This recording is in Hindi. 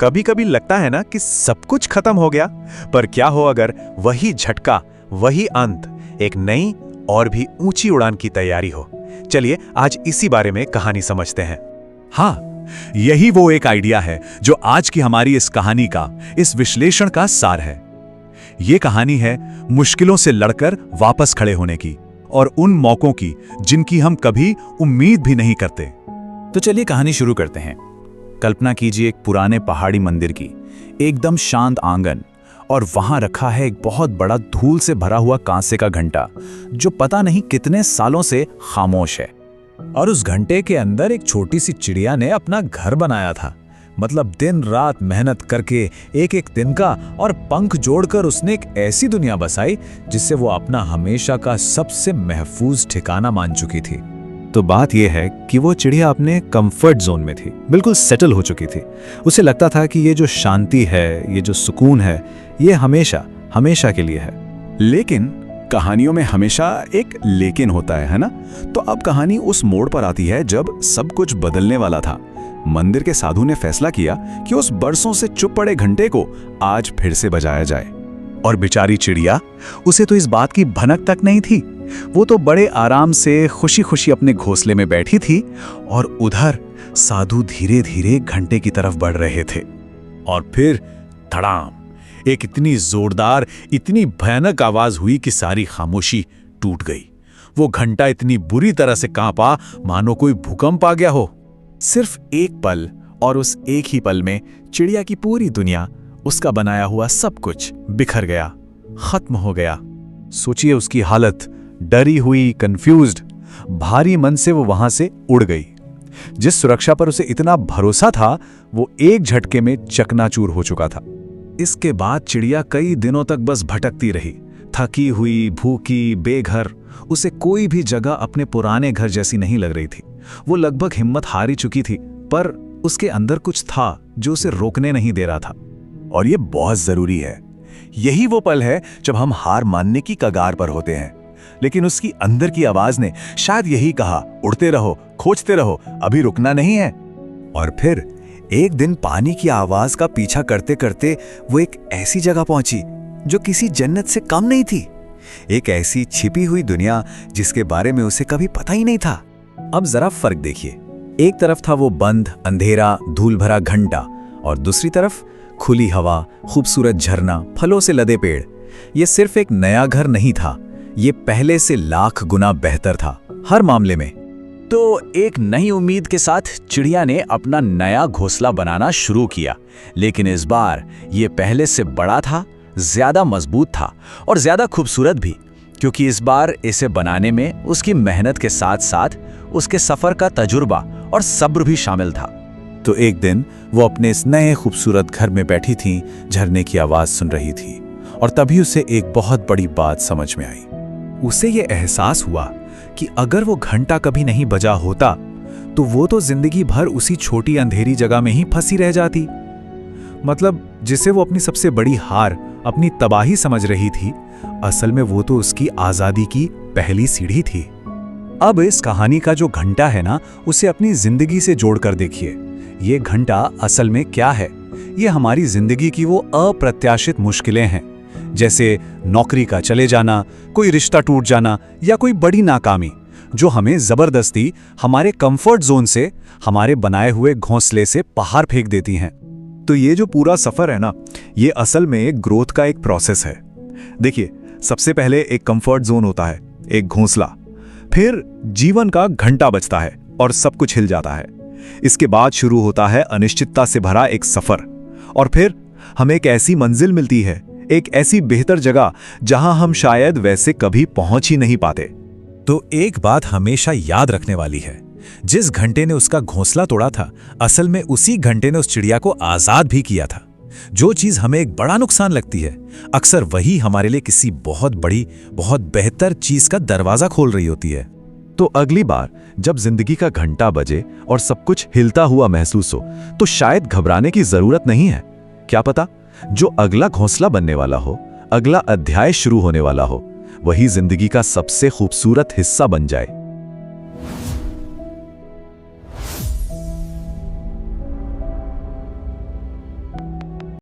कभी कभी लगता है ना कि सब कुछ खत्म हो गया, पर क्या हो अगर वही झटका, वही अंत एक नई और भी ऊंची उड़ान की तैयारी हो। चलिए आज इसी बारे में कहानी समझते हैं। हाँ, यही वो एक आइडिया है जो आज की हमारी इस कहानी का, इस विश्लेषण का सार है। ये कहानी है मुश्किलों से लड़कर वापस खड़े होने की और उन मौकों की जिनकी हम कभी उम्मीद भी नहीं करते। तो चलिए कहानी शुरू करते हैं। कल्पना कीजिए एक पुराने पहाड़ी मंदिर की, एकदम शांत आंगन, और वहां रखा है एक बहुत बड़ा धूल से भरा हुआ कांसे का घंटा जो पता नहीं कितने सालों से खामोश है। और उस घंटे के अंदर एक छोटी सी चिड़िया ने अपना घर बनाया था। मतलब दिन रात मेहनत करके एक एक तिनका और पंख जोड़कर उसने एक ऐसी दुनिया बसाई जिससे वो अपना हमेशा का सबसे महफूज ठिकाना मान चुकी थी। तो बात यह है कि वो चिड़िया अपने कंफर्ट जोन में थी, बिल्कुल सेटल हो चुकी थी। उसे लगता था कि ये जो शांति है, ये जो सुकून है, ये हमेशा हमेशा के लिए है। लेकिन कहानियों में हमेशा एक लेकिन होता है ना? तो अब कहानी उस मोड़ पर आती है जब सब कुछ बदलने वाला था। मंदिर के साधु ने फैसला किया कि उस बरसों से चुप पड़े घंटे को आज फिर से बजाया जाए। और बेचारी चिड़िया, उसे तो इस बात की भनक तक नहीं थी। वो तो बड़े आराम से खुशी खुशी अपने घोंसले में बैठी थी और उधर साधु धीरे धीरे घंटे की तरफ बढ़ रहे थे। और फिर धड़ाम, एक इतनी जोरदार, इतनी भयानक आवाज हुई कि सारी खामोशी टूट गई। वो घंटा इतनी बुरी तरह से कांपा मानो कोई भूकंप आ गया हो। सिर्फ एक पल, और उस एक ही पल में चिड़िया की पूरी दुनिया, उसका बनाया हुआ सब कुछ बिखर गया, खत्म हो गया। सोचिए उसकी हालत, डरी हुई, कंफ्यूज्ड, भारी मन से वो वहां से उड़ गई। जिस सुरक्षा पर उसे इतना भरोसा था वो एक झटके में चकनाचूर हो चुका था। इसके बाद चिड़िया कई दिनों तक बस भटकती रही, थकी हुई, भूखी, बेघर। उसे कोई भी जगह अपने पुराने घर जैसी नहीं लग रही थी। वो लगभग हिम्मत हारी चुकी थी, पर उसके अंदर कुछ था जो उसे रोकने नहीं दे रहा था। और ये बहुत जरूरी है। यही वो पल है जब हम हार मानने की कगार पर होते हैं, लेकिन उसकी अंदर की आवाज ने शायद यही कहा, उड़ते रहो, खोजते रहो, अभी रुकना नहीं है। और फिर एक दिन पानी की आवाज का पीछा करते करते वो एक ऐसी जगह पहुंची जो किसी जन्नत से कम नहीं थी। एक ऐसी छिपी हुई दुनिया जिसके बारे में उसे कभी पता ही नहीं था। अब जरा फर्क देखिए, एक तरफ था वो बंद, अंधेरा, धूल भरा घंटा, और दूसरी तरफ खुली हवा, खूबसूरत झरना, फलों से लदे पेड़। ये सिर्फ एक नया घर नहीं था, ये पहले से लाख गुना बेहतर था हर मामले में। तो एक नई उम्मीद के साथ चिड़िया ने अपना नया घोंसला बनाना शुरू किया, लेकिन इस बार ये पहले से बड़ा था, ज्यादा मजबूत था और ज्यादा खूबसूरत भी, क्योंकि इस बार इसे बनाने में उसकी मेहनत के साथ साथ उसके सफर का तजुर्बा और सब्र भी शामिल था। तो एक दिन वो अपने इस नए खूबसूरत घर में बैठी थी, झरने की आवाज सुन रही थी, और तभी उसे एक बहुत बड़ी बात समझ में आई। उसे ये एहसास हुआ कि अगर वो घंटा कभी नहीं बजा होता तो वो तो जिंदगी भर उसी छोटी अंधेरी जगह में ही फंसी रह जाती। मतलब जिसे वो अपनी सबसे बड़ी हार, अपनी तबाही समझ रही थी, असल में वो तो उसकी आजादी की पहली सीढ़ी थी। अब इस कहानी का जो घंटा है ना, उसे अपनी जिंदगी से जोड़कर देखिए। ये घंटा असल में क्या है? ये हमारी जिंदगी की वो अप्रत्याशित मुश्किलें हैं, जैसे नौकरी का चले जाना, कोई रिश्ता टूट जाना या कोई बड़ी नाकामी, जो हमें जबरदस्ती हमारे कंफर्ट जोन से, हमारे बनाए हुए घोंसले से बाहर फेंक देती हैं। तो ये जो पूरा सफर है ना, ये असल में एक ग्रोथ का एक प्रोसेस है। देखिए, सबसे पहले एक कंफर्ट जोन होता है, एक घोंसला, फिर जीवन का घंटा बजता है और सब कुछ हिल जाता है। इसके बाद शुरू होता है अनिश्चितता से भरा एक सफर, और फिर हमें एक ऐसी मंजिल मिलती है, एक ऐसी बेहतर जगह जहां हम शायद वैसे कभी पहुंच ही नहीं पाते। तो एक बात हमेशा याद रखने वाली है, जिस घंटे ने उसका घोंसला तोड़ा था, असल में उसी घंटे ने उस चिड़िया को आजाद भी किया था। जो चीज हमें एक बड़ा नुकसान लगती है, अक्सर वही हमारे लिए किसी बहुत बड़ी, बहुत बेहतर चीज का दरवाजा खोल रही होती है। तो अगली बार जब जिंदगी का घंटा बजे और सब कुछ हिलता हुआ महसूस हो, तो शायद घबराने की जरूरत नहीं है। क्या पता जो अगला घोंसला बनने वाला हो, अगला अध्याय शुरू होने वाला हो, वही जिंदगी का सबसे खूबसूरत हिस्सा बन जाए।